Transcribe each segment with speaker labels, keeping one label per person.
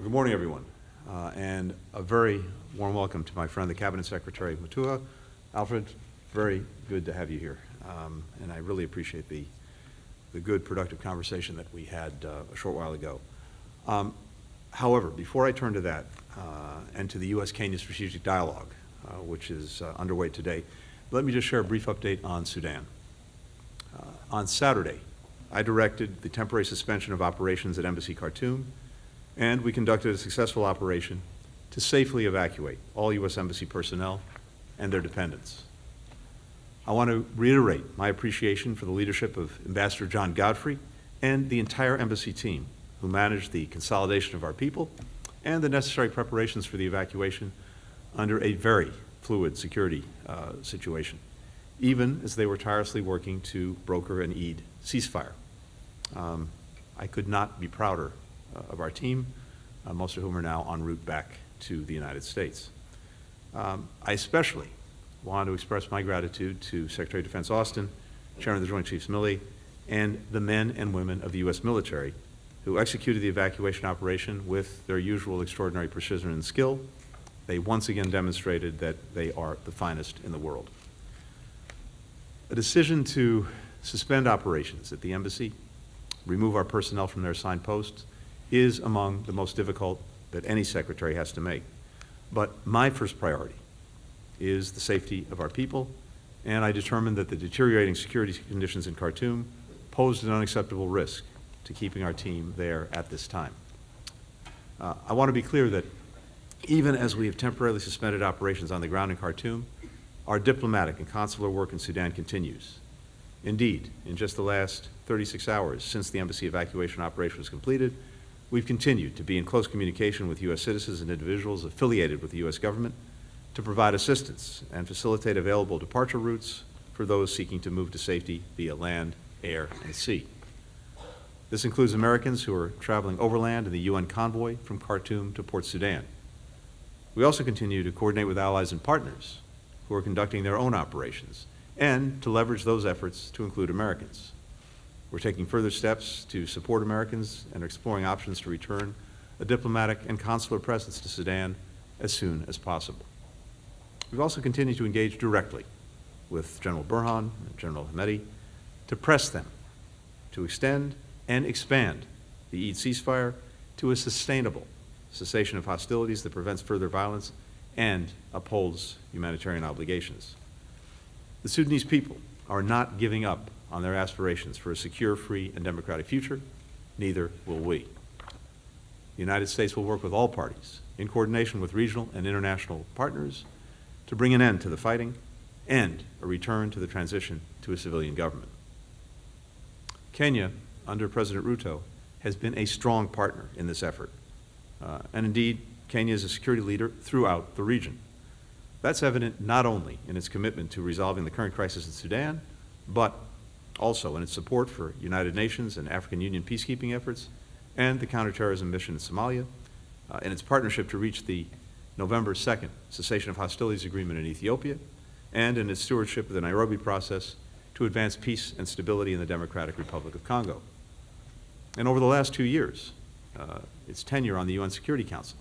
Speaker 1: Good morning, everyone, and a very warm welcome to my friend, the Cabinet Secretary Mutua. Alfred, very good to have you here, and I really appreciate the good, productive conversation that we had a short while ago. However, before I turn to that and to the U.S.-Kenya Strategic Dialogue, which is underway today, let me just share a brief update on Sudan. On Saturday, I directed the temporary suspension of operations at Embassy Khartoum, and we conducted a successful operation to safely evacuate all U.S. Embassy personnel and their dependents. I want to reiterate my appreciation for the leadership of Ambassador John Godfrey and the entire Embassy team who managed the consolidation of our people and the necessary preparations for the evacuation under a very fluid security situation, even as they were tirelessly working to broker an Eid ceasefire. I could not be prouder of our team, most of whom are now en route back to the United States. I especially want to express my gratitude to Secretary of Defense Austin, Chairman of the Joint Chiefs Milley, and the men and women of the U.S. military who executed the evacuation operation with their usual extraordinary precision and skill. They once again demonstrated that they are the finest in the world. A decision to suspend operations at the embassy, remove our personnel from their assigned posts, is among the most difficult that any secretary has to make. But my first priority is the safety of our people, and I determined that the deteriorating security conditions in Khartoum posed an unacceptable risk to keeping our team there at this time. I want to be clear that even as we have temporarily suspended operations on the ground in Khartoum, our diplomatic and consular work in Sudan continues. Indeed, in just the last 36 hours since the embassy evacuation operation was completed, we've continued to be in close communication with U.S. citizens and individuals affiliated with the U.S. government to provide assistance and facilitate available departure routes for those seeking to move to safety via land, air, and sea. This includes Americans who are traveling overland in the UN convoy from Khartoum to Port Sudan. We also continue to coordinate with allies and partners who are conducting their own operations and to leverage those efforts to include Americans. We're taking further steps to support Americans and are exploring options to return a diplomatic and consular presence to Sudan as soon as possible. We've also continued to engage directly with General Burhan and General Hamedi to press them to extend and expand the Eid ceasefire to a sustainable cessation of hostilities that prevents further violence and upholds humanitarian obligations. The Sudanese people are not giving up on their aspirations for a secure, free, and democratic future. Neither will we. The United States will work with all parties in coordination with regional and international partners to bring an end to the fighting and a return to the transition to a civilian government. Kenya, under President Ruto, has been a strong partner in this effort. And indeed, Kenya is a security leader throughout the region. That's evident not only in its commitment to resolving the current crisis in Sudan, but also in its support for United Nations and African Union peacekeeping efforts and the counterterrorism mission in Somalia, in its partnership to reach the November 2nd cessation of hostilities agreement in Ethiopia, and in its stewardship of the Nairobi process to advance peace and stability in the Democratic Republic of Congo. And over the last 2 years, its tenure on the UN Security Council,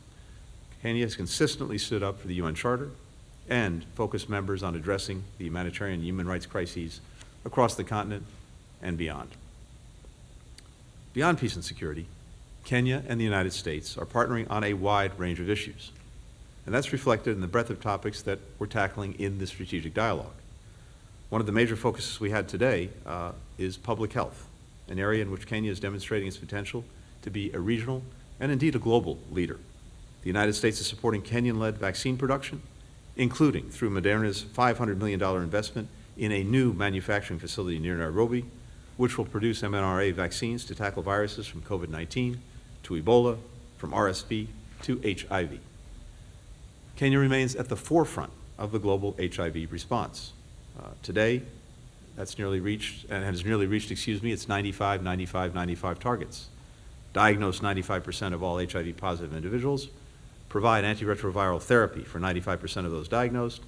Speaker 1: Kenya has consistently stood up for the UN Charter and focused members on addressing the humanitarian and human rights crises across the continent and beyond. Beyond peace and security, Kenya and the United States are partnering on a wide range of issues, and that's reflected in the breadth of topics that we're tackling in this strategic dialogue. One of the major focuses we had today is public health, an area in which Kenya is demonstrating its potential to be a regional and indeed a global leader. The United States is supporting Kenyan-led vaccine production, including through Moderna's $500 million investment in a new manufacturing facility near Nairobi, which will produce mRNA vaccines to tackle viruses from COVID-19 to Ebola, from RSV to HIV. Kenya remains at the forefront of the global HIV response. Today, that's nearly reached, and has nearly reached, its 95 targets. Diagnose 95% of all HIV-positive individuals, provide antiretroviral therapy for 95% of those diagnosed,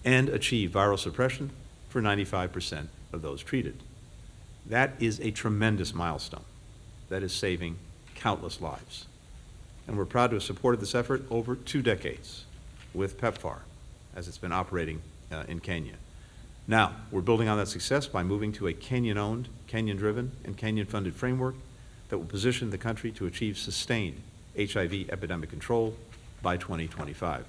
Speaker 1: and achieve viral suppression for 95% of those treated. That is a tremendous milestone that is saving countless lives. And we're proud to have supported this effort over 2 decades with PEPFAR, as it's been operating in Kenya. Now, we're building on that success by moving to a Kenyan-owned, Kenyan-driven, and Kenyan-funded framework that will position the country to achieve sustained HIV epidemic control by 2025.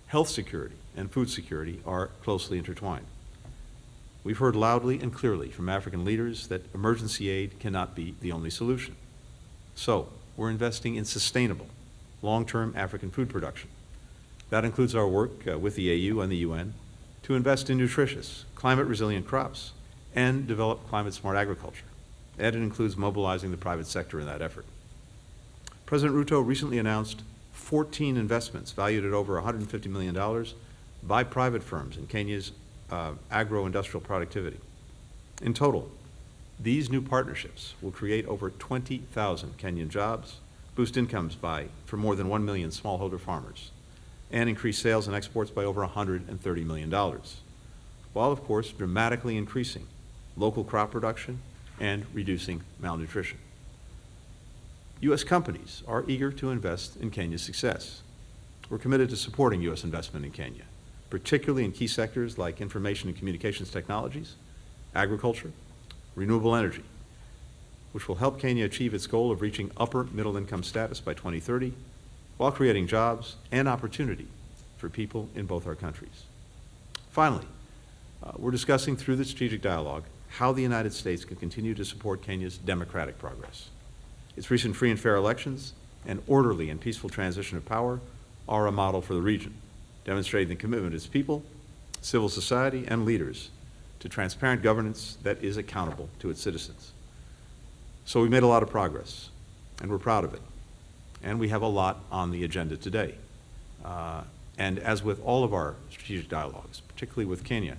Speaker 1: Health security and food security are closely intertwined. We've heard loudly and clearly from African leaders that emergency aid cannot be the only solution. So, we're investing in sustainable, long-term African food production. That includes our work with the AU and the UN to invest in nutritious, climate-resilient crops and develop climate-smart agriculture. And it includes mobilizing the private sector in that effort. President Ruto recently announced 14 investments valued at over $150 million by private firms in Kenya's agro-industrial productivity. In total, these new partnerships will create over 20,000 Kenyan jobs, boost incomes for more than 1 million smallholder farmers, and increase sales and exports by over $130 million, while, of course, dramatically increasing local crop production and reducing malnutrition. U.S. companies are eager to invest in Kenya's success. We're committed to supporting U.S. investment in Kenya, particularly in key sectors like information and communications technologies, agriculture, renewable energy, which will help Kenya achieve its goal of reaching upper middle income status by 2030, while creating jobs and opportunity for people in both our countries. Finally, we're discussing through the strategic dialogue how the United States can continue to support Kenya's democratic progress. Its recent free and fair elections and orderly and peaceful transition of power are a model for the region, demonstrating the commitment of its people, civil society, and leaders to transparent governance that is accountable to its citizens. So we made a lot of progress, and we're proud of it. And we have a lot on the agenda today. And as with all of our strategic dialogues, particularly with Kenya,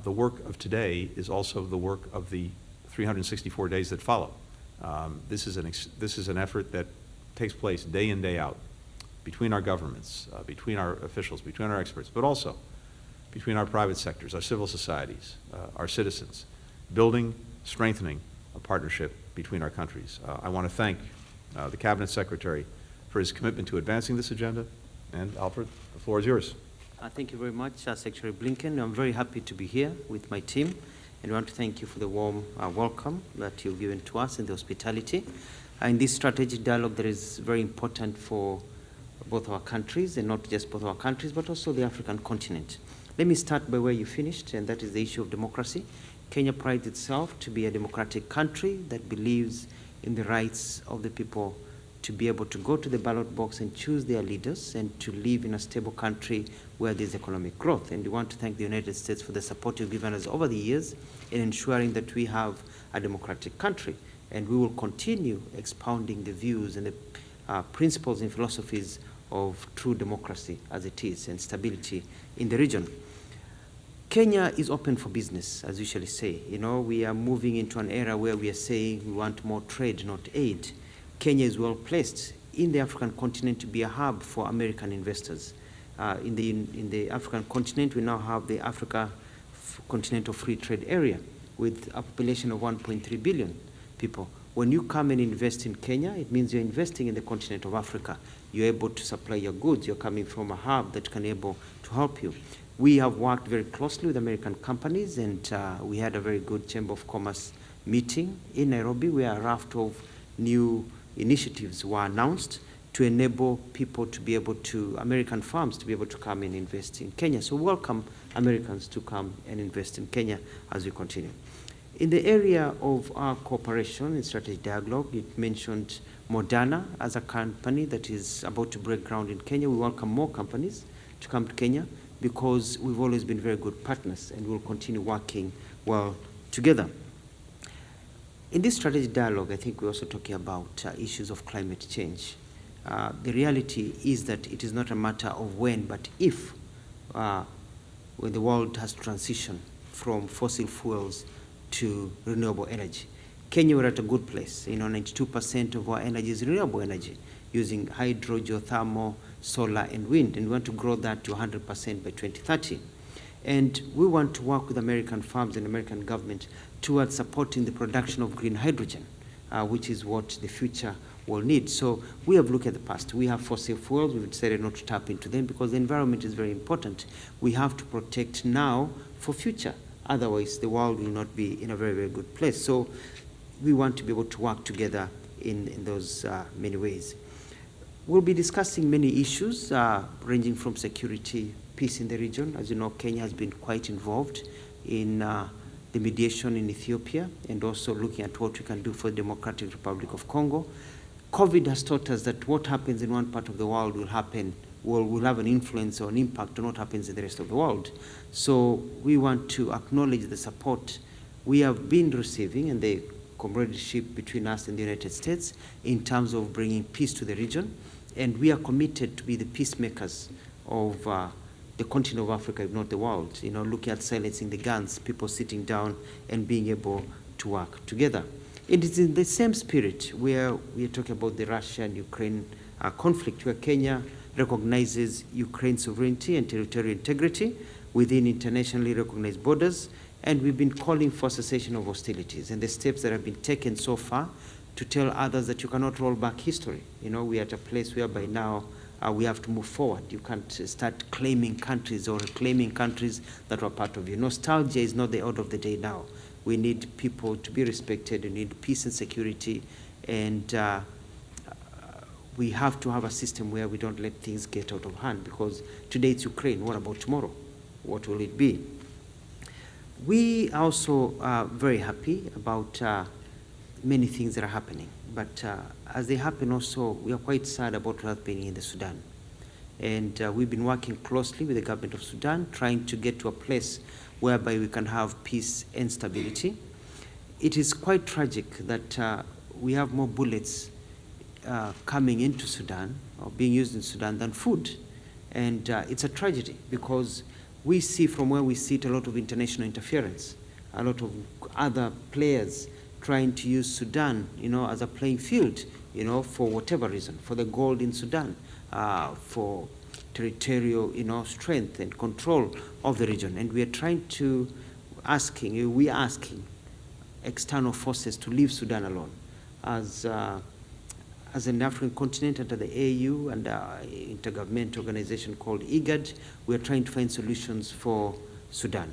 Speaker 1: the work of today is also the work of the 364 days that follow. This is an effort that takes place day in, day out between our governments, between our officials, between our experts, but also between our private sectors, our civil societies, our citizens, building, strengthening a partnership between our countries. I want to thank the Cabinet Secretary for his commitment to advancing this agenda. And Alfred, the floor is yours.
Speaker 2: Thank you very much, Secretary Blinken. I'm very happy to be here with my team, and I want to thank you for the warm welcome that you've given to us and the hospitality. In this strategic dialogue that is very important for both our countries, and not just both our countries, but also the African continent. Let me start by where you finished, and that is the issue of democracy. Kenya prides itself to be a democratic country that believes in the rights of the people to be able to go to the ballot box and choose their leaders and to live in a stable country where there's economic growth. And we want to thank the United States for the support you've given us over the years in ensuring that we have a democratic country. And we will continue expounding the views and the principles and philosophies of true democracy as it is and stability in the region. Kenya is open for business, as we usually say. You know, we are moving into an era where we are saying we want more trade, not aid. Kenya is well placed in the African continent to be a hub for American investors. In the African continent, we now have the Africa Continental Free Trade Area with a population of 1.3 billion people. When you come and invest in Kenya, it means you're investing in the continent of Africa. You're able to supply your goods. You're coming from a hub that can able to help you. We have worked very closely with American companies, and we had a very good Chamber of Commerce meeting in Nairobi where a raft of new initiatives were announced to enable people to be able to, American firms to be able to come and invest in Kenya. So welcome Americans to come and invest in Kenya as we continue. In the area of our cooperation and strategic dialogue, it mentioned Moderna as a company that is about to break ground in Kenya. We welcome more companies to come to Kenya because we've always been very good partners and we'll continue working well together. In this strategic dialogue, I think we're also talking about issues of climate change. The reality is that it is not a matter of when, but if, when the world has transitioned from fossil fuels to renewable energy. Kenya, we're at a good place. 92% of our energy is renewable energy, using hydro, geothermal, solar, and wind, and we want to grow that to 100% by 2030. And we want to work with American firms and American government towards supporting the production of green hydrogen, which is what the future world needs. So we have looked at the past. We have fossil fuels. We've decided not to tap into them because the environment is very important. We have to protect now for future. Otherwise, the world will not be in a very, very good place. So we want to be able to work together in those many ways. We'll be discussing many issues ranging from security, peace in the region. As you know, Kenya has been quite involved in the mediation in Ethiopia and also looking at what we can do for the Democratic Republic of Congo. COVID has taught us that what happens in one part of the world will have an influence or an impact on what happens in the rest of the world. So we want to acknowledge the support we have been receiving and the comradeship between us and the United States in terms of bringing peace to the region. And we are committed to be the peacemakers of the continent of Africa, if not the world, looking at silencing the guns, people sitting down and being able to work together. It is in the same spirit where we are talking about the Russia and Ukraine conflict, where Kenya recognizes Ukraine's sovereignty and territorial integrity within internationally recognized borders, and we've been calling for cessation of hostilities and the steps that have been taken so far to tell others that you cannot roll back history. We are at a place whereby now we have to move forward. You can't start claiming countries or reclaiming countries that were part of you. Nostalgia is not the order of the day now. We need people to be respected. We need peace and security. And we have to have a system where we don't let things get out of hand, because today it's Ukraine. What about tomorrow? What will it be? We are also very happy about many things that are happening. But as they happen also, we are quite sad about what's happening in the Sudan. And we've been working closely with the government of Sudan, trying to get to a place whereby we can have peace and stability. It is quite tragic that we have more bullets coming into Sudan or being used in Sudan than food. And it's a tragedy because we see from where we sit a lot of international interference, a lot of other players trying to use Sudan, as a playing field, for whatever reason, for the gold in Sudan, for territorial, strength and control of the region. And we are trying to asking external forces to leave Sudan alone. As an African continent under the AU and intergovernmental organization called IGAD, we are trying to find solutions for Sudan.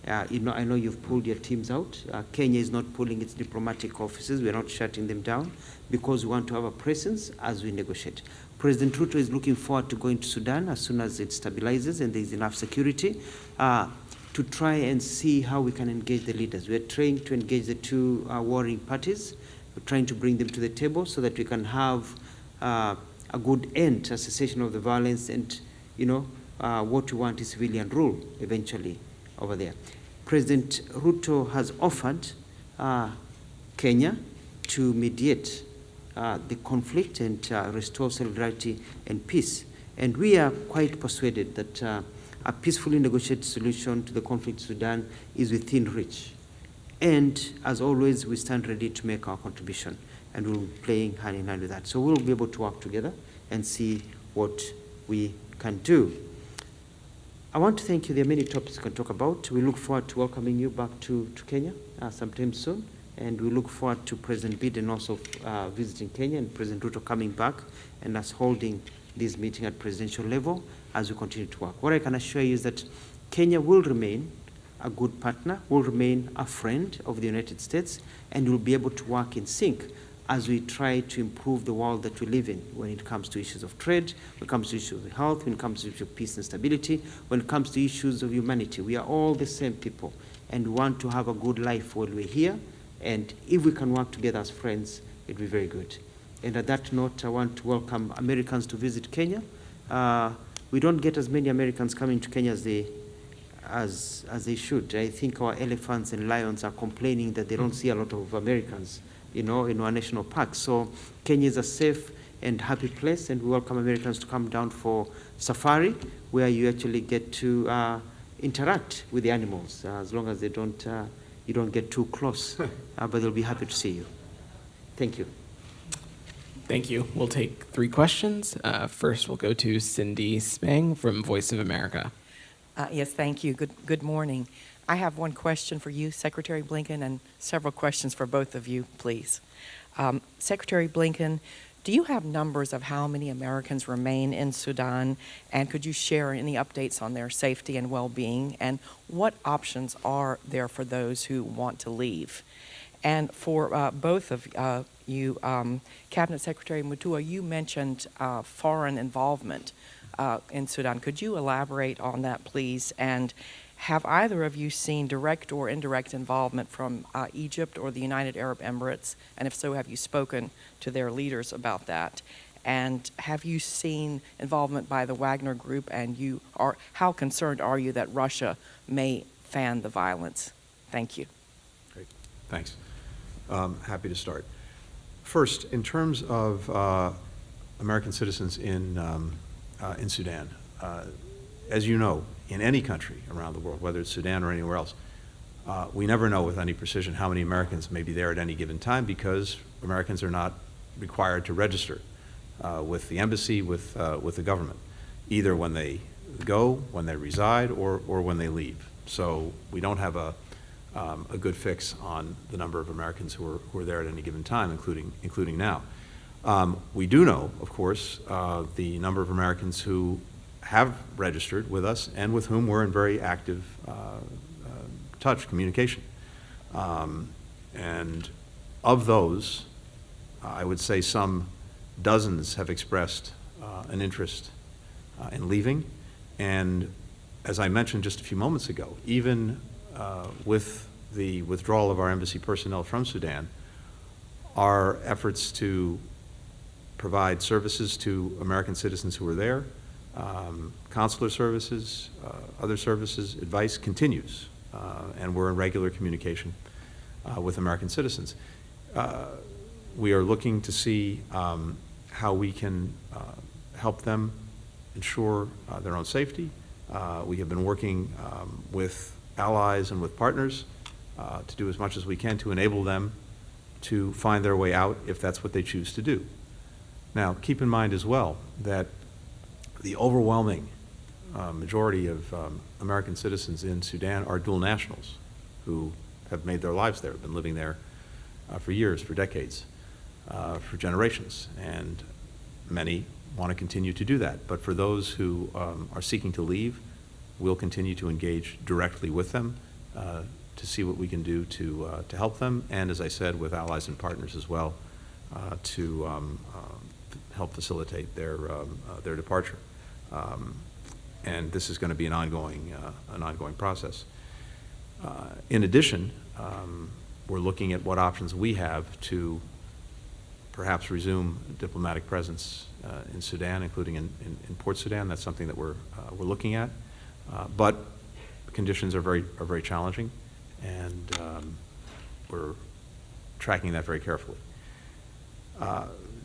Speaker 2: I know you've pulled your teams out. Kenya is not pulling its diplomatic offices. We are not shutting them down because we want to have a presence as we negotiate. President Ruto is looking forward to going to Sudan as soon as it stabilizes and there is enough security to try and see how we can engage the leaders. We are trying to engage the two warring parties. We're trying to bring them to the table so that we can have a good end, a cessation of the violence, and what we want is civilian rule eventually over there. President Ruto has offered Kenya to mediate the conflict and restore solidarity and peace. And we are quite persuaded that a peacefully negotiated solution to the conflict in Sudan is within reach. And as always, we stand ready to make our contribution, and we'll be playing hand in hand with that. So we'll be able to work together and see what we can do. I want to thank you. There are many topics we can talk about. We look forward to welcoming you back to Kenya sometime soon. And we look forward to President Biden also visiting Kenya and President Ruto coming back and us holding this meeting at presidential level as we continue to work. What I can assure you is that Kenya will remain a good partner, will remain a friend of the United States, and will be able to work in sync as we try to improve the world that we live in when it comes to issues of trade, when it comes to issues of health, when it comes to issues of peace and stability, when it comes to issues of humanity. We are all the same people, and we want to have a good life while we're here. And if we can work together as friends, it'd be very good. And at that note, I want to welcome Americans to visit Kenya. We don't get as many Americans coming to Kenya as they should. I think our elephants and lions are complaining that they don't see a lot of Americans, in our national parks. So Kenya is a safe and happy place, and we welcome Americans to come down for safari, where you actually get to interact with the animals, as long as they don't, you don't get too close, but they'll be happy to see you. Thank you.
Speaker 3: Thank you. We'll take 3 questions. First, we'll go to Cindy Spang from Voice of America.
Speaker 4: Yes, thank you. Good morning. I have one question for you, Secretary Blinken, and several questions for both of you, please. Secretary Blinken, Do you have numbers of how many Americans remain in Sudan? And could you share any updates on their safety and well-being? And what options are there for those who want to leave? And for both of you, Cabinet Secretary Mutua, you mentioned foreign involvement in Sudan. Could you elaborate on that, please? And have either of you seen direct or indirect involvement from Egypt or the United Arab Emirates? And if so, have you spoken to their leaders about that? And have you seen involvement by the Wagner Group? And how concerned are you that Russia may fan the violence? Thank you.
Speaker 1: Great, thanks. Happy to start. First, in terms of American citizens in Sudan, as you know, in any country around the world, whether it's Sudan or anywhere else, we never know with any precision how many Americans may be there at any given time because Americans are not required to register with the embassy, with the government, either when they go, when they reside, or when they leave. So we don't have a good fix on the number of Americans who are there at any given time, including now. We do know, of course, the number of Americans who have registered with us and with whom we're in very active communication. And of those, I would say some dozens have expressed an interest in leaving. And as I mentioned just a few moments ago, even with the withdrawal of our embassy personnel from Sudan, our efforts to provide services to American citizens who are there, consular services, other services, advice continues, and we're in regular communication with American citizens. We are looking to see how we can help them ensure their own safety. We have been working with allies and with partners to do as much as we can to enable them to find their way out if that's what they choose to do. Now, keep in mind as well that the overwhelming majority of American citizens in Sudan are dual nationals who have made their lives there, have been living there for years, for decades, for generations, and many want to continue to do that. But for those who are seeking to leave, we'll continue to engage directly with them to see what we can do to help them, and as I said, with allies and partners as well, to help facilitate their departure. And this is going to be an ongoing process. In addition, we're looking at what options we have to perhaps resume diplomatic presence in Sudan, including in Port Sudan. That's something that we're looking at. But conditions are very challenging, and we're tracking that very carefully.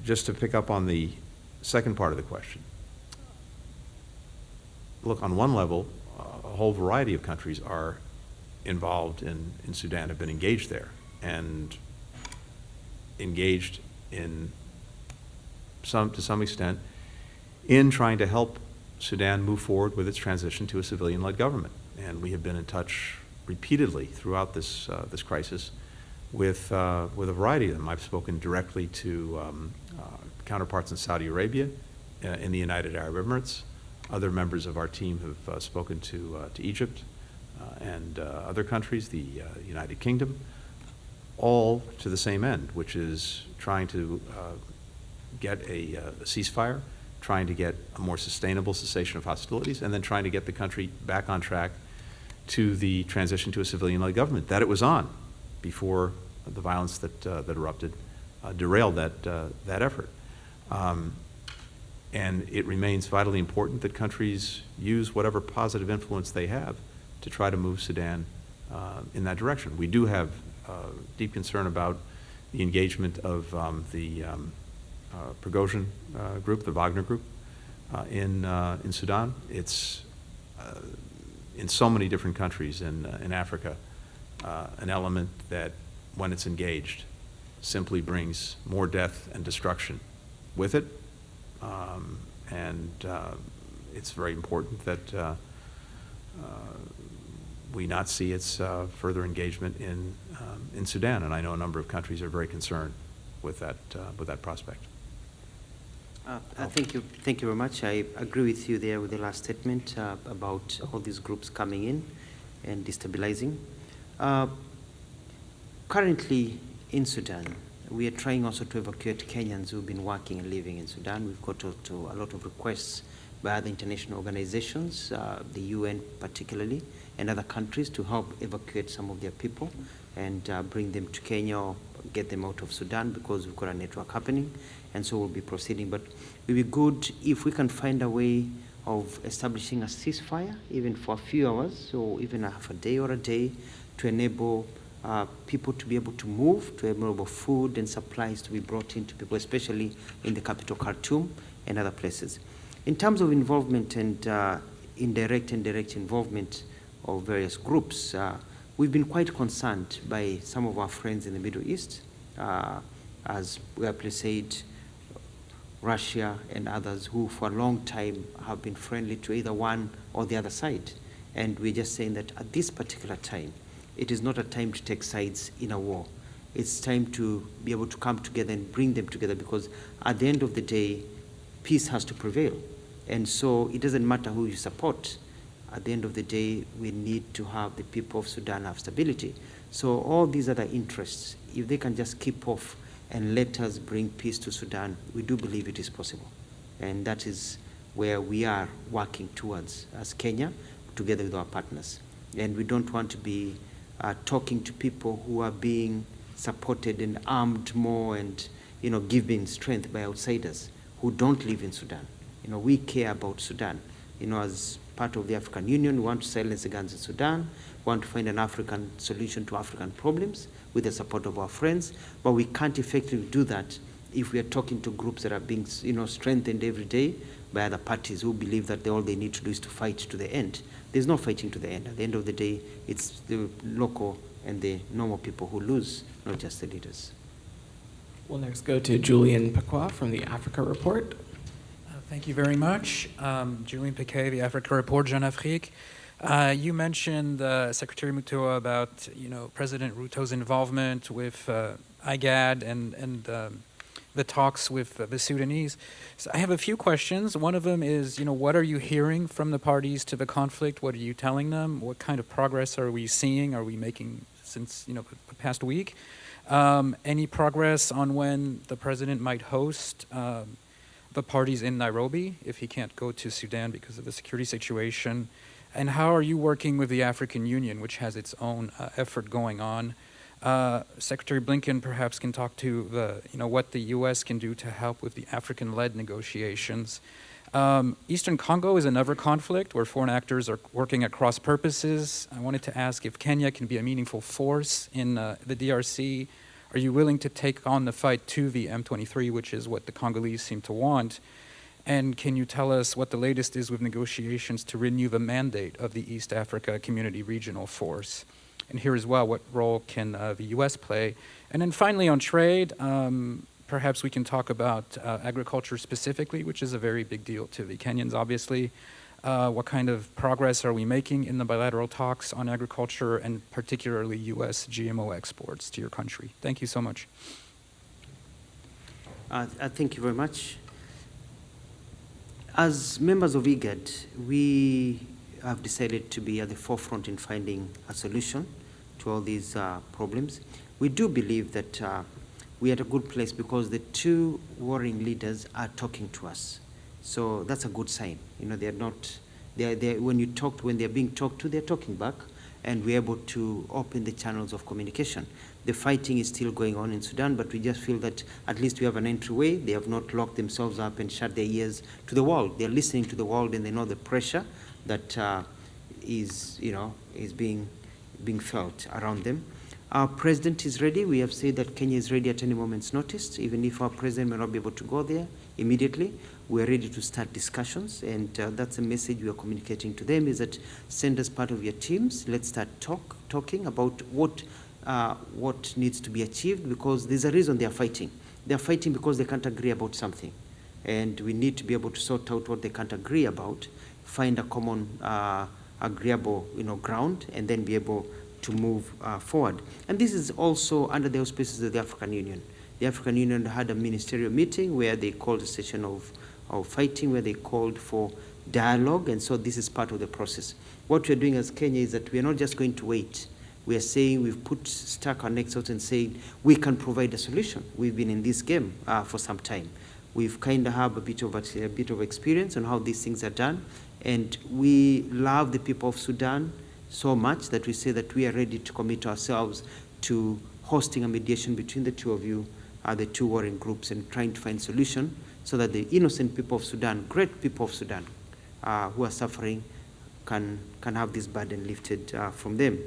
Speaker 1: Just to pick up on the second part of the question, look, on one level, a whole variety of countries are involved in Sudan, have been engaged there, and engaged to some extent in trying to help Sudan move forward with its transition to a civilian-led government. And we have been in touch repeatedly throughout this crisis with a variety of them. I've spoken directly to counterparts in Saudi Arabia, in the United Arab Emirates. Other members of our team have spoken to Egypt and other countries, the United Kingdom, all to the same end, which is trying to get a ceasefire, trying to get a more sustainable cessation of hostilities, and then trying to get the country back on track to the transition to a civilian-led government that it was on before the violence that erupted derailed that effort. And it remains vitally important that countries use whatever positive influence they have to try to move Sudan in that direction. We do have deep concern about the engagement of the Prigozhin group, the Wagner group, in Sudan. It's in so many different countries in Africa, an element that, when it's engaged, simply brings more death and destruction with it. And it's very important that we not see its further engagement in Sudan. And I know a number of countries are very concerned with that prospect.
Speaker 2: Thank you. Thank you very much. I agree with you there with the last statement about all these groups coming in and destabilizing. Currently in Sudan, we are trying also to evacuate Kenyans who've been working and living in Sudan. We've got to a lot of requests by other international organizations, the UN particularly, and other countries to help evacuate some of their people and bring them to Kenya or get them out of Sudan, because we've got a network happening. And so we'll be proceeding. But it would be good if we can find a way of establishing a ceasefire, even for a few hours, or even a half a day or a day, to enable people to be able to move, to enable food and supplies to be brought into people, especially in the capital Khartoum and other places. In terms of involvement and indirect and direct involvement of various groups, we've been quite concerned by some of our friends in the Middle East, as we have said, Russia and others who for a long time have been friendly to either one or the other side. And we're just saying that at this particular time, it is not a time to take sides in a war. It's time to be able to come together and bring them together, because at the end of the day, peace has to prevail. And so it doesn't matter who you support. At the end of the day, we need to have the people of Sudan have stability. So all these other interests, if they can just keep off and let us bring peace to Sudan, we do believe it is possible. And that is where we are working towards as Kenya, together with our partners. And we don't want to be talking to people who are being supported and armed more and given strength by outsiders who don't live in Sudan. We care about Sudan. As part of the African Union, we want to silence the guns in Sudan. We want to find an African solution to African problems with the support of our friends, but we can't effectively do that if we are talking to groups that are being strengthened every day by other parties who believe that all they need to do is to fight to the end. There's no fighting to the end. At the end of the day, it's the local and the normal people who lose, not just the leaders.
Speaker 3: We'll next go to Julian Pekwa from the Africa Report.
Speaker 5: Thank you very much. Julien Piquet, the Africa Report, Jeune Afrique. You mentioned, Secretary Mutua, about President Ruto's involvement with IGAD and the talks with the Sudanese. So I have a few questions. One of them is, what are you hearing from the parties to the conflict? What are you telling them? What kind of progress are we seeing? Are we making since the past week? Any progress on when the president might host the parties in Nairobi if he can't go to Sudan because of the security situation? And how are you working with the African Union, which has its own effort going on? Secretary Blinken perhaps can talk to what the U.S. can do to help with the African-led negotiations. Eastern Congo is another conflict where foreign actors are working at cross purposes. I wanted to ask if Kenya can be a meaningful force in the DRC. Are you willing to take on the fight to the M23, which is what the Congolese seem to want? And can you tell us what the latest is with negotiations to renew the mandate of the East Africa Community Regional Force? And here as well, what role can the U.S. play? And then finally on trade, perhaps we can talk about agriculture specifically, which is a very big deal to the Kenyans, obviously. What kind of progress are we making in the bilateral talks on agriculture and particularly U.S. GMO exports to your country? Thank you so much.
Speaker 2: Thank you very much. As members of IGAD, we have decided to be at the forefront in finding a solution to all these problems. We do believe that we are at a good place because the two warring leaders are talking to us. So that's a good sign. They're not, when they're being talked to, they're talking back, and we're able to open the channels of communication. The fighting is still going on in Sudan, but we just feel that at least we have an entryway. They have not locked themselves up and shut their ears to the world. They're listening to the world, and they know the pressure that is being felt around them. Our president is ready. We have said that Kenya is ready at any moment's notice, even if our president may not be able to go there immediately. We are ready to start discussions, and that's a message we are communicating to them, is that send us part of your teams. Let's start talking about what needs to be achieved, because there's a reason they are fighting. They are fighting because they can't agree about something, and we need to be able to sort out what they can't agree about, find a common agreeable ground, and then be able to move forward. And this is also under the auspices of the African Union. the African Union had a ministerial meeting where they called a session of fighting, where they called for dialogue, and so this is part of the process. What we're doing as Kenya is that we are not just going to wait. We are saying we've stuck our necks out and saying we can provide a solution. We've been in this game for some time. We've kind of have a bit of experience on how these things are done, and we love the people of Sudan so much that we say that we are ready to commit ourselves to hosting a mediation between the two of you, the two warring groups, and trying to find a solution so that the innocent people of Sudan, great people of Sudan, who are suffering, can have this burden lifted from them.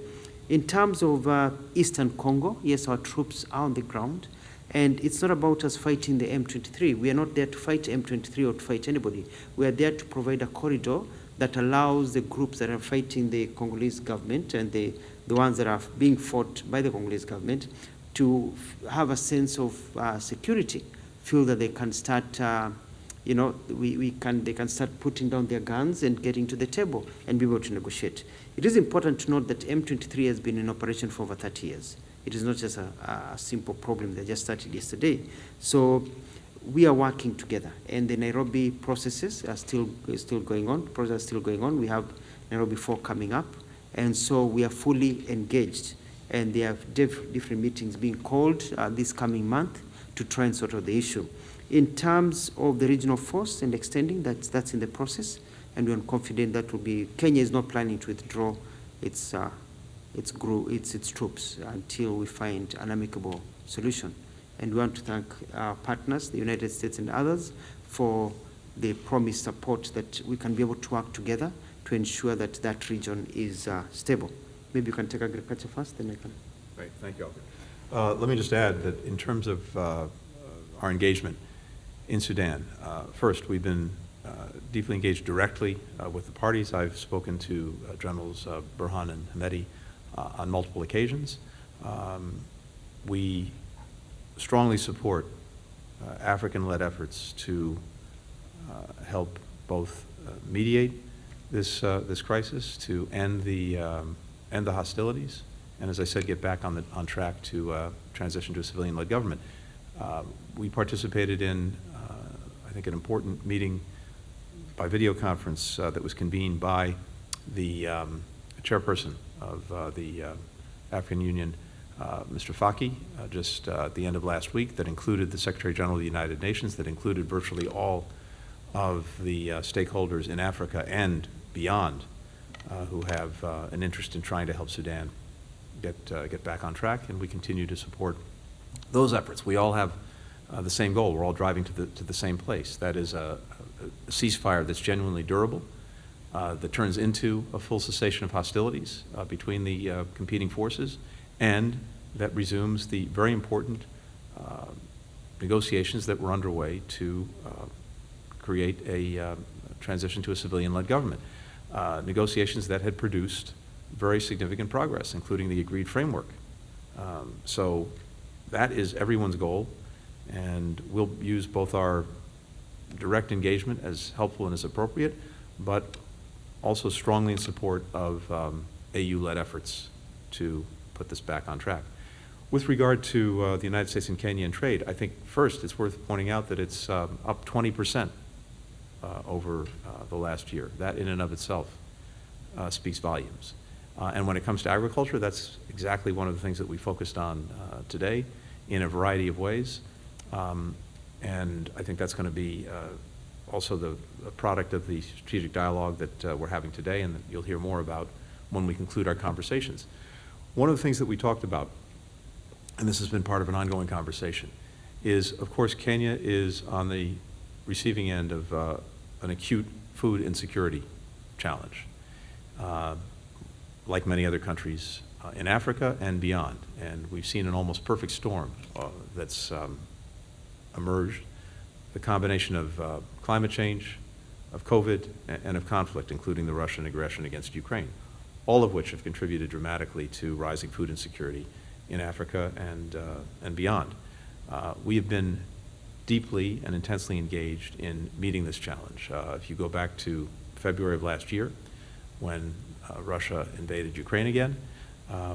Speaker 2: In terms of Eastern Congo, yes, our troops are on the ground, and it's not about us fighting the M23. We are not there to fight M23 or to fight anybody. We are there to provide a corridor that allows the groups that are fighting the Congolese government and the ones that are being fought by the Congolese government to have a sense of security, feel that they can start, they can start putting down their guns and getting to the table and be able to negotiate. It is important to note that M23 has been in operation for over 30 years. It is not just a simple problem that just started yesterday. So we are working together, and the Nairobi processes are still going on. Process is still going on. We have Nairobi 4 coming up, and so we are fully engaged. And there are different meetings being called this coming month to try and sort out the issue. In terms of the regional force and extending, that's in the process, and we're confident that will be. Kenya is not planning to withdraw its troops until we find an amicable solution. And we want to thank our partners, the United States and others, for the promised support that we can be able to work together to ensure that that region is stable. Maybe you can take agriculture first, then I can.
Speaker 1: Great, thank you, Alfred. Let me just add that in terms of our engagement in Sudan, first, we've been deeply engaged directly with the parties. I've spoken to Generals Burhan and Hamedi on multiple occasions. We strongly support African-led efforts to help both mediate this crisis, to end the hostilities, and as I said, get back on track to transition to a civilian-led government. We participated in, I think, an important meeting by video conference that was convened by the chairperson of the African Union, Mr. Faki, just at the end of last week, that included the Secretary General of the United Nations, that included virtually all of the stakeholders in Africa and beyond who have an interest in trying to help Sudan get back on track, and we continue to support those efforts. We all have the same goal. We're all driving to the same place. That is a ceasefire that's genuinely durable, that turns into a full cessation of hostilities between the competing forces, and that resumes the very important negotiations that were underway to create a transition to a civilian-led government. Negotiations that had produced very significant progress, including the agreed framework. So that is everyone's goal, and we'll use both our direct engagement as helpful and as appropriate, but also strongly in support of AU-led efforts to put this back on track. With regard to the United States and Kenya and trade, I think first it's worth pointing out that it's up 20% over the last year. That in and of itself speaks volumes. And when it comes to agriculture, that's exactly one of the things that we focused on today in a variety of ways. And I think that's going to be also the product of the strategic dialogue that we're having today, and that you'll hear more about when we conclude our conversations. One of the things that we talked about, and this has been part of an ongoing conversation, is, of course, Kenya is on the receiving end of an acute food insecurity challenge, like many other countries in Africa and beyond. And we've seen an almost perfect storm that's emerged, the combination of climate change, of COVID, and of conflict, including the Russian aggression against Ukraine, all of which have contributed dramatically to rising food insecurity in Africa and beyond. We have been deeply and intensely engaged in meeting this challenge. If you go back to February of last year, when Russia invaded Ukraine again,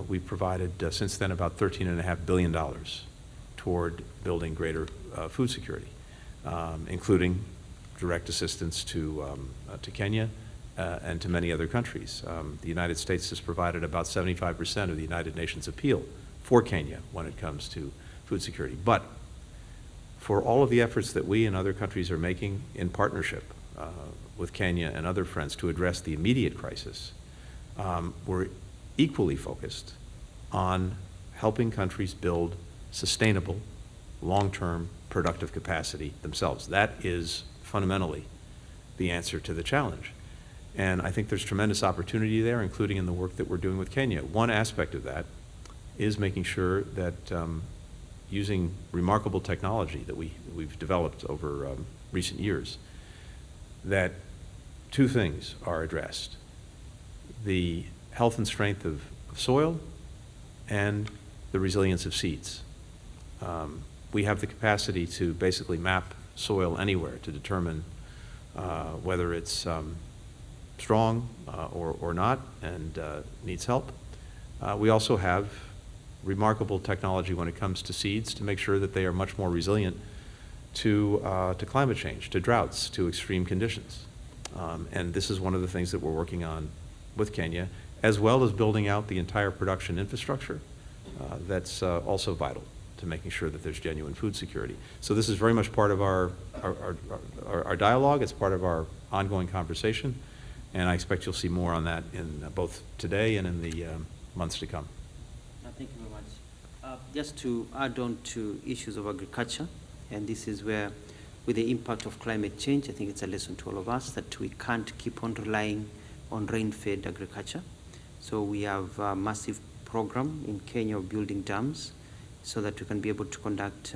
Speaker 1: we provided since then about $13.5 billion toward building greater food security, including direct assistance to Kenya and to many other countries. The United States has provided about 75% of the United Nations appeal for Kenya when it comes to food security. But for all of the efforts that we and other countries are making in partnership with Kenya and other friends to address the immediate crisis, we're equally focused on helping countries build sustainable, long-term, productive capacity themselves. That is fundamentally the answer to the challenge. And I think there's tremendous opportunity there, including in the work that we're doing with Kenya. One aspect of that is making sure that using remarkable technology that we've developed over recent years, that two things are addressed: the health and strength of soil and the resilience of seeds. We have the capacity to basically map soil anywhere to determine whether it's strong or not and needs help. We also have remarkable technology when it comes to seeds to make sure that they are much more resilient to climate change, to droughts, to extreme conditions. And this is one of the things that we're working on with Kenya, as well as building out the entire production infrastructure that's also vital to making sure that there's genuine food security. So this is very much part of our dialogue. It's part of our ongoing conversation, and I expect you'll see more on that in both today and in the months to come.
Speaker 2: Thank you very much. Just to add on to issues of agriculture, and this is where, with the impact of climate change, I think it's a lesson to all of us that we can't keep on relying on rain-fed agriculture. So we have a massive program in Kenya of building dams so that we can be able to conduct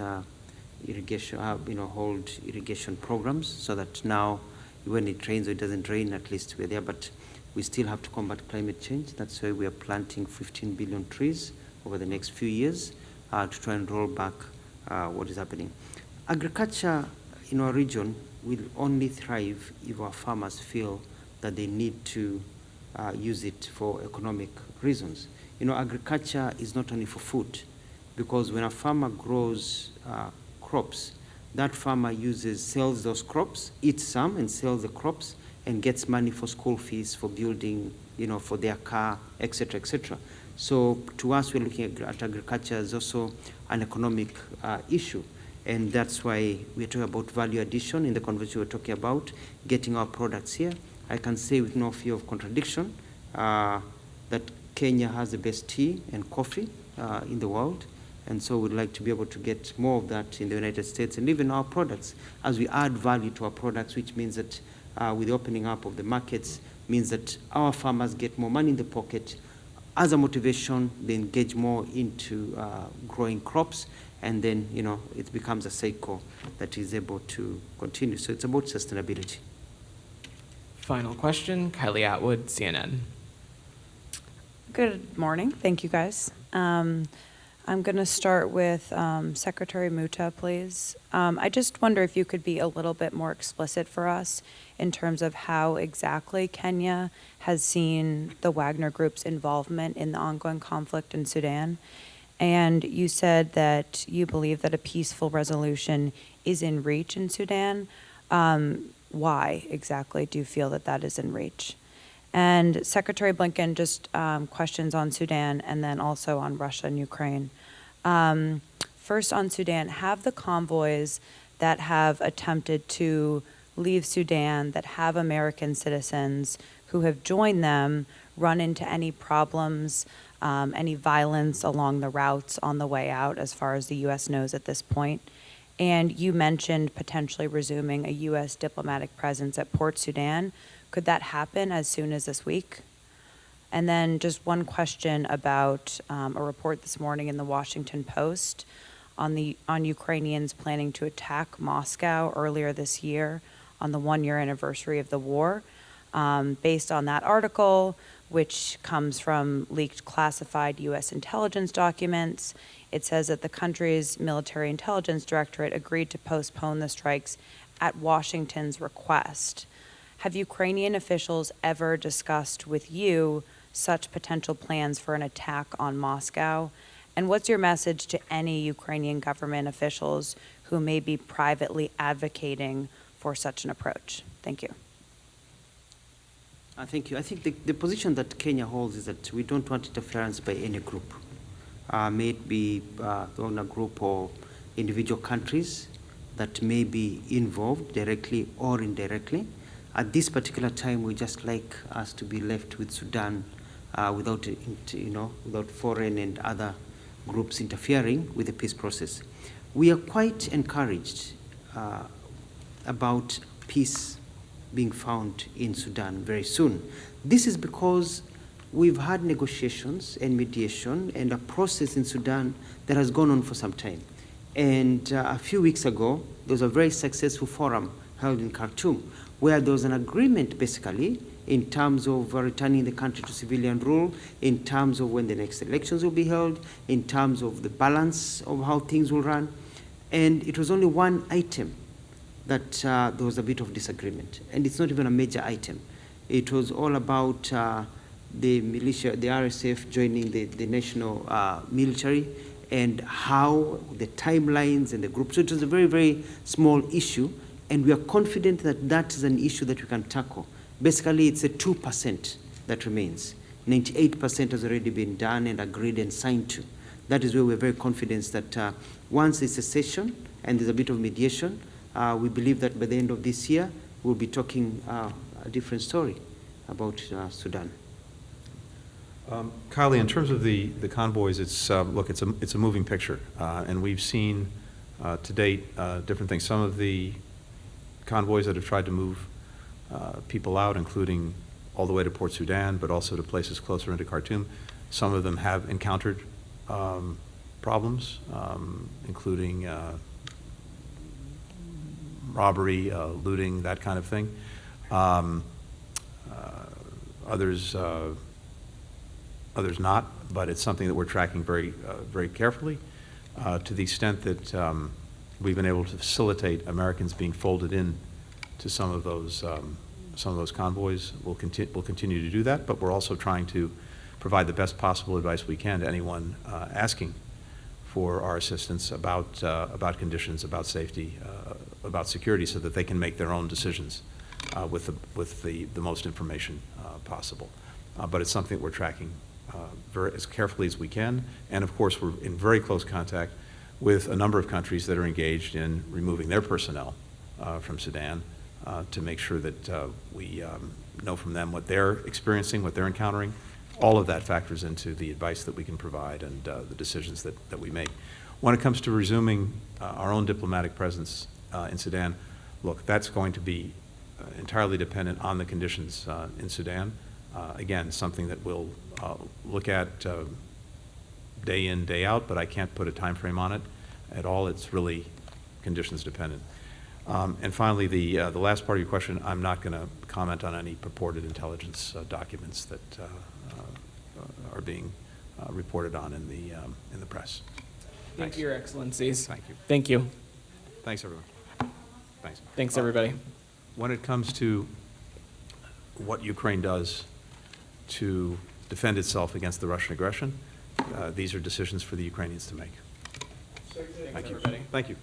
Speaker 2: irrigation, hold irrigation programs, so that now when it rains or it doesn't rain, at least we're there. But we still have to combat climate change. That's why we are planting 15 billion trees over the next few years to try and roll back what is happening. Agriculture in our region will only thrive if our farmers feel that they need to use it for economic reasons. Agriculture is not only for food, because when a farmer grows crops, that farmer sells those crops, eats some and sells the crops, and gets money for school fees, for building, for their car, etc., etc. So to us, we're looking at agriculture as also an economic issue. And that's why we're talking about value addition in the conversation we're talking about, getting our products here. I can say with no fear of contradiction that Kenya has the best tea and coffee in the world. And so we'd like to be able to get more of that in the United States, and even our products, as we add value to our products, which means that with the opening up of the markets, means that our farmers get more money in the pocket. As a motivation, they engage more into growing crops, and then it becomes a cycle that is able to continue. So it's about sustainability.
Speaker 3: Final question, Kylie Atwood, CNN.
Speaker 6: Good morning. Thank you, guys. I'm going to start with Secretary Muta, please. I just wonder if you could be a little bit more explicit for us in terms of how exactly Kenya has seen the Wagner Group's involvement in the ongoing conflict in Sudan. And you said that you believe that a peaceful resolution is in reach in Sudan. Why exactly do you feel that that is in reach? And Secretary Blinken, just questions on Sudan and then also on Russia and Ukraine. First on Sudan, have the convoys that have attempted to leave Sudan, that have American citizens who have joined them, run into any problems, any violence along the routes on the way out, as far as the U.S. knows at this point? And you mentioned potentially resuming a U.S. diplomatic presence at Port Sudan. Could that happen as soon as this week? And then just one question about a report this morning in the Washington Post on Ukrainians planning to attack Moscow earlier this year on the 1-year anniversary of the war. Based on that article, which comes from leaked classified U.S. intelligence documents, it says that the country's military intelligence directorate agreed to postpone the strikes at Washington's request. Have Ukrainian officials ever discussed with you such potential plans for an attack on Moscow? And what's your message to any Ukrainian government officials who may be privately advocating for such an approach? Thank you.
Speaker 2: Thank you. I think the position that Kenya holds is that we don't want interference by any group, may it be donor group or individual countries that may be involved directly or indirectly. At this particular time, we just like us to be left with Sudan without foreign and other groups interfering with the peace process. We are quite encouraged about peace being found in Sudan very soon. This is because we've had negotiations and mediation and a process in Sudan that has gone on for some time. And a few weeks ago, there was a very successful forum held in Khartoum where there was an agreement basically in terms of returning the country to civilian rule, in terms of when the next elections will be held, in terms of the balance of how things will run. And it was only one item that there was a bit of disagreement. And it's not even a major item. It was all about the militia, the RSF joining the national military and how the timelines and the group. So it was a very, very small issue. And we are confident that that is an issue that we can tackle. Basically, it's a 2% that remains. 98% has already been done and agreed and signed to. That is where we're very confident that once there's a session and there's a bit of mediation, we believe that by the end of this year, we'll be talking a different story about Sudan.
Speaker 1: Kylie, in terms of the convoys, it's a moving picture, and we've seen to date different things. Some of the convoys that have tried to move people out, including all the way to Port Sudan, but also to places closer into Khartoum. Some of them have encountered problems, including robbery, looting, that kind of thing. Others not, but it's something that we're tracking very, very carefully to the extent that we've been able to facilitate Americans being folded in to some of those convoys. We'll continue to do that, but we're also trying to provide the best possible advice we can to anyone asking for our assistance about conditions, about safety, about security, so that they can make their own decisions with the most information possible. But it's something that we're tracking as carefully as we can, and of course we're in very close contact with a number of countries that are engaged in removing their personnel from Sudan to make sure that we know from them what they're experiencing, what they're encountering. All of that factors into the advice that we can provide and the decisions that we make. When it comes to resuming our own diplomatic presence in Sudan, look, that's going to be entirely dependent on the conditions in Sudan. Again, something that we'll look at day in, day out, but I can't put a time frame on it at all. It's really conditions dependent. And finally, the last part of your question, I'm not going to comment on any purported intelligence documents that are being reported on in the press.
Speaker 3: Thank
Speaker 1: Thanks.
Speaker 3: you, Your Excellencies.
Speaker 1: Thank you.
Speaker 3: Thank you.
Speaker 1: Thanks, everyone. Thanks.
Speaker 3: Thanks, everybody.
Speaker 1: When it comes to what Ukraine does to defend itself against the Russian aggression, these are decisions for the Ukrainians to make. Thank you.
Speaker 3: everybody.
Speaker 1: Thank you.